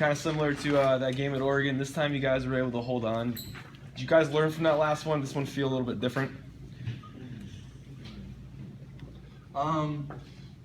kind of similar to that game at Oregon. This time you guys were able to hold on. Did you guys learn from that last one? This one feel a little bit different?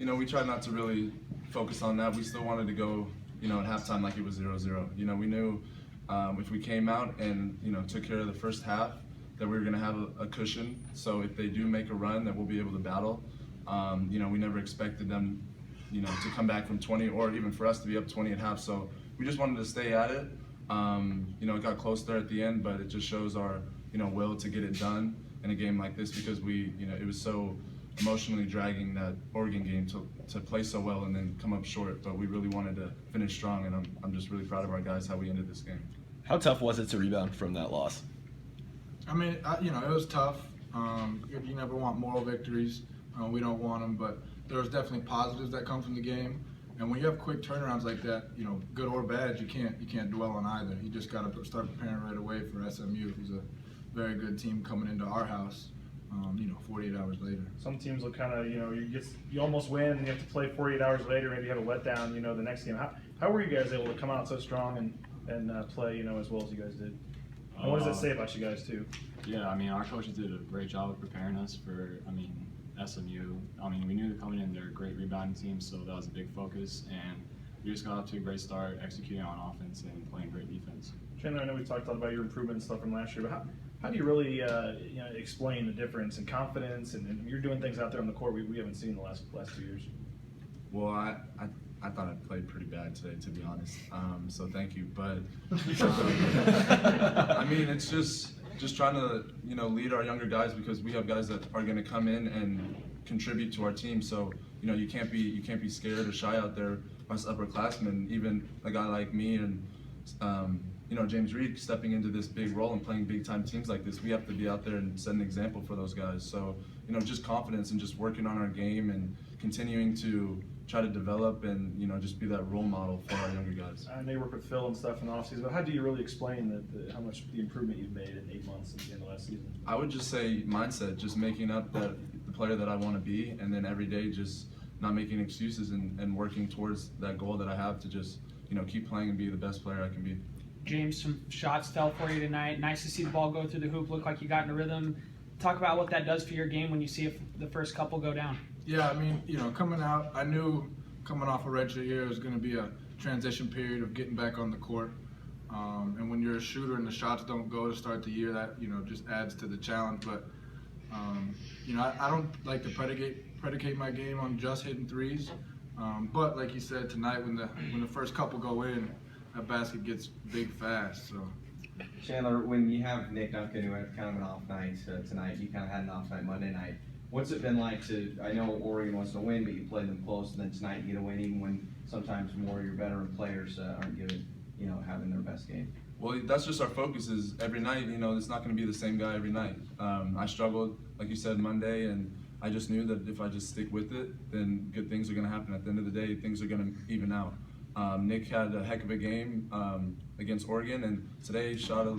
We tried not to really focus on that. We still wanted to go, at halftime like it was 0-0. We knew if we came out and, took care of the first half, that we were going to have a cushion. So if they do make a run, that we'll be able to battle. We never expected them, to come back from 20 or even for us to be up 20 at half. So we just wanted to stay at it. It got close there at the end, but it just shows our, will to get it done in a game like this because it was so emotionally dragging that Oregon game to play so well and then come up short. But we really wanted to finish strong, and I'm just really proud of our guys how we ended this game. How tough was it to rebound from that loss? I mean, it was tough. You never want moral victories. We don't want them, but there was definitely positives that come from the game. And when you have quick turnarounds like that, good or bad, you can't dwell on either. You just got to start preparing right away for SMU, who's a very good team coming into our house. 48 hours later. Some teams will kind of, you almost win and you have to play 48 hours later, maybe you have a letdown, the next game. How were you guys able to come out so strong and play, as well as you guys did? And what does that say about you guys too? Yeah, our coaches did a great job of preparing us for, SMU. We knew coming in, they're a great rebounding team, so that was a big focus, and we just got off to a great start, executing on offense and playing great defense. Chandler, I know we talked a lot about your improvement and stuff from last year, but how do you really explain the difference in confidence and you're doing things out there on the court we haven't seen the last 2 years? Well, I thought I played pretty bad today, to be honest. So thank you. But it's just trying to lead our younger guys because we have guys that are going to come in and contribute to our team. So you can't be scared or shy out there. Us upperclassmen, even a guy like me and James Reid stepping into this big role and playing big time teams like this, we have to be out there and set an example for those guys. So, just confidence and just working on our game and continuing to try to develop and, just be that role model for our younger guys. I know you work with Phil and stuff in the offseason, but how do you really explain how much the improvement you've made in 8 months since the end of last season? I would just say mindset, just making up the player that I want to be, and then every day just not making excuses and working towards that goal that I have to just, keep playing and be the best player I can be. James, some shots fell for you tonight. Nice to see the ball go through the hoop. Looked like you got in a rhythm. Talk about what that does for your game when you see the first couple go down. Yeah, coming out, I knew coming off a redshirt year it was going to be a transition period of getting back on the court. And when you're a shooter and the shots don't go to start the year, that just adds to the challenge. But I don't like to predicate my game on just hitting threes. But like you said tonight, when the first couple go in, that basket gets big fast. So, Chandler, when you have Nick Duncan, who had kind of an off night tonight, you kind of had an off night Monday night. What's it been like I know Oregon wants to win, but you played them close, and then tonight you get a win, even when sometimes more of your veteran players aren't giving, having their best game. Well, that's just our focus is every night, it's not going to be the same guy every night. I struggled, like you said, Monday, and I just knew that if I just stick with it, then good things are going to happen. At the end of the day, things are going to even out. Nick had a heck of a game against Oregon, and today shot a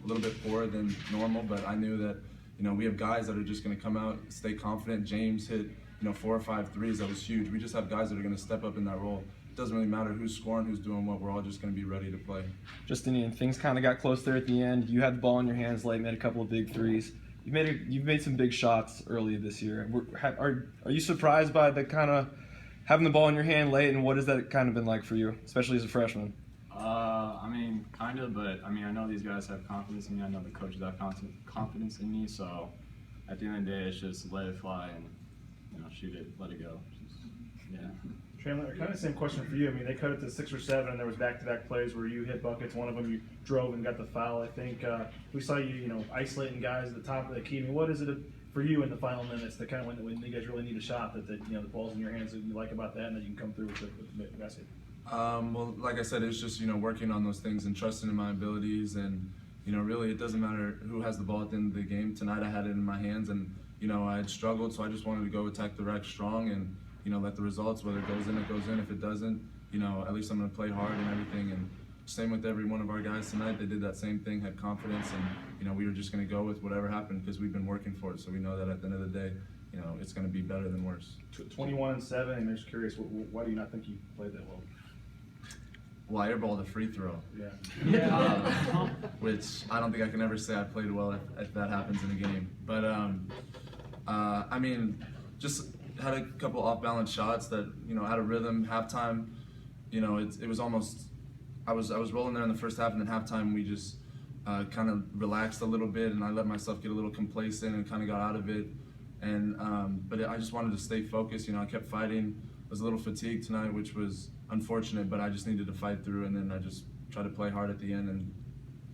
little bit poorer than normal. But I knew that we have guys that are just going to come out, stay confident. James hit 4 or 5 threes. That was huge. We just have guys that are going to step up in that role. It doesn't really matter who's scoring, who's doing what. We're all just going to be ready to play. Justinian, things kind of got close there at the end. You had the ball in your hands late, made a couple of big threes. You've made some big shots early this year. Are you surprised by the kind of having the ball in your hand late, and what has that kind of been like for you, especially as a freshman? Kind of, but I know these guys have confidence in me. I know the coaches have confidence in me. So at the end of the day, it's just let it fly and shoot it, let it go. Yeah. Chandler, kind of the same question for you. They cut it to 6 or 7, and there was back-to-back plays where you hit buckets. One of them you drove and got the foul. I think we saw you, isolating guys at the top of the key. What is it for you in the final minutes, the kind of when you guys really need a shot, that the ball's in your hands, that you like about that, and that you can come through with the basket? Well, like I said, it's just working on those things and trusting in my abilities, and really it doesn't matter who has the ball at the end of the game. Tonight I had it in my hands, and I had struggled, so I just wanted to go attack the rack strong and let the results, whether it goes in, it goes in. If it doesn't, at least I'm going to play hard and everything. And same with every one of our guys tonight. They did that same thing, had confidence, and we were just going to go with whatever happened because we've been working for it. So we know that at the end of the day, it's going to be better than worse. 21-7, and I'm just curious, why do you not think you played that well? well, I airballed a free throw. Yeah. Which I don't think I can ever say I played well if that happens in a game. But I mean, just had a couple off-balance shots that, you know, out of rhythm. Halftime, you know, it was almost, I was rolling there in the first half, and then halftime we just kind of relaxed a little bit, and I let myself get a little complacent and kind of got out of it. And but I just wanted to stay focused. You know, I kept fighting. I was a little fatigued tonight, which was unfortunate, but I just needed to fight through, and then I just tried to play hard at the end, and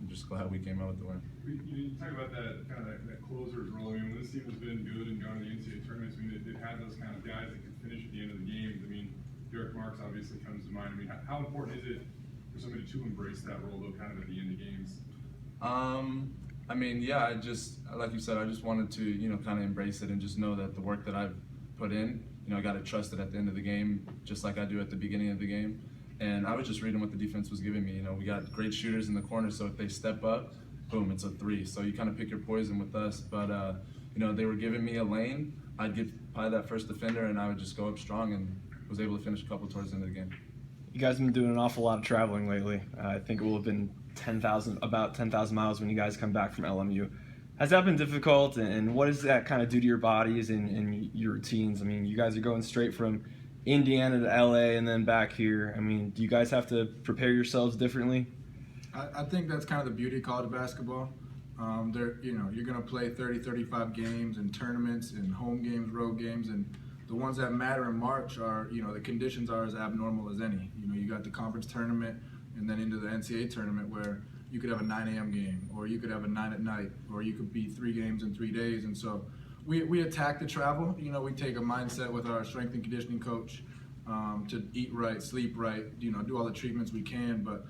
I'm just glad we came out with the win. You talk about that kind of that closer's role. I mean, when this team has been good and gone to the NCAA tournaments, I mean, it has those kind of guys that can finish at the end of the games. I mean, Derek Marks obviously comes to mind. I mean, how important is it for somebody to embrace that role, though, kind of at the end of games? I mean, yeah, I just, like you said, I just wanted to, you know, kind of embrace it and just know that the work that I've put in, you know, I got to trust it at the end of the game, just like I do at the beginning of the game. And I was just reading what the defense was giving me. You know, we got great shooters in the corner, so if they step up, boom, it's a three. So you kind of pick your poison with us. But, you know, they were giving me a lane. I'd get probably that first defender, and I would just go up strong and was able to finish a couple towards the end of the game. You guys have been doing an awful lot of traveling lately. I think it will have been about 10,000 miles when you guys come back from LMU. Has that been difficult, and what does that kind of do to your bodies and your routines? I mean, you guys are going straight from Indiana to LA and then back here. I mean, do you guys have to prepare yourselves differently? I think that's kind of the beauty of college basketball. You know, you're going to play 30, 35 games and tournaments and home games, road games, and the ones that matter in March are, you know, the conditions are as abnormal as any. You know, you got the conference tournament and then into the NCAA tournament where you could have a 9 a.m. game, or you could have a 9 at night, or you could be 3 games in 3 days. And so we attack the travel. You know, we take a mindset with our strength and conditioning coach to eat right, sleep right, you know, do all the treatments we can. But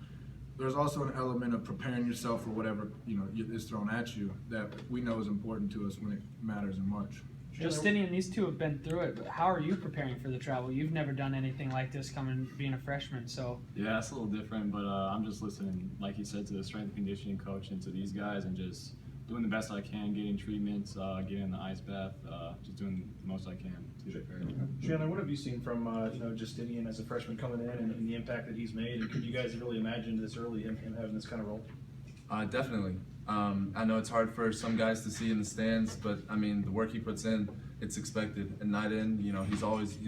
there's also an element of preparing yourself for whatever, you know, is thrown at you that we know is important to us when it matters in March. Justinian, these two have been through it, but how are you preparing for the travel? You've never done anything like this being a freshman, so. Yeah, it's a little different, but I'm just listening, like you said, to the strength and conditioning coach and to these guys, and just doing the best I can, getting treatments, getting in the ice bath, just doing the most I can to prepare. Chandler, what have you seen from you know, Justinian as a freshman coming in and the impact that he's made? And could you guys really imagine this early him having this kind of role? Definitely. I know it's hard for some guys to see in the stands, but I mean, the work he puts in, it's expected. And night in, you know, he's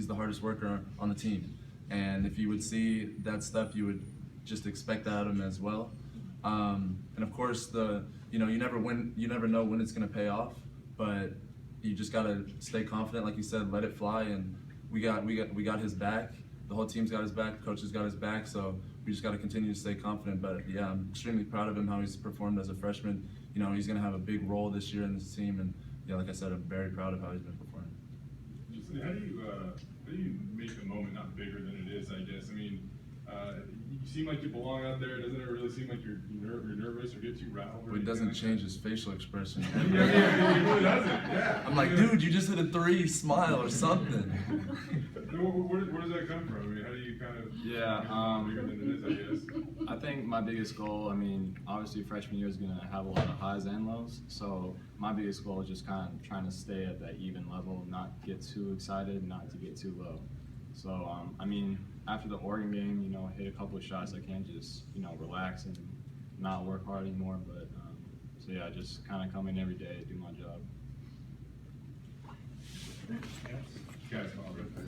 the hardest worker on the team. And if you would see that stuff, you would just expect that out of him as well. And of course, you know, you never know when it's going to pay off, but you just got to stay confident, like you said, let it fly. And we got his back. The whole team's got his back. The coach has got his back. So we just got to continue to stay confident. But yeah, I'm extremely proud of him, how he's performed as a freshman. You know, he's going to have a big role this year in this team. And yeah, like I said, I'm very proud of how he's been performing. Just, how do you make the moment not bigger than it is, I guess? I mean, you seem like you belong out there. Doesn't it really seem like you're nervous or get too rattled? But it doesn't change his facial expression. Yeah, he really doesn't. Yeah. I'm like, dude, you just hit a 3, smile or something. Where does that come from? I mean, how do you kind of bigger than it is, I guess? I think my biggest goal, I mean, obviously freshman year is going to have a lot of highs and lows, so my biggest goal is just kind of trying to stay at that even level, not get too excited, not to get too low. So, I mean, after the Oregon game, you know, hit a couple of shots, I can't just, you know, relax and not work hard anymore, but, so yeah, just kind of come in every day, do my job. Guys, all right there.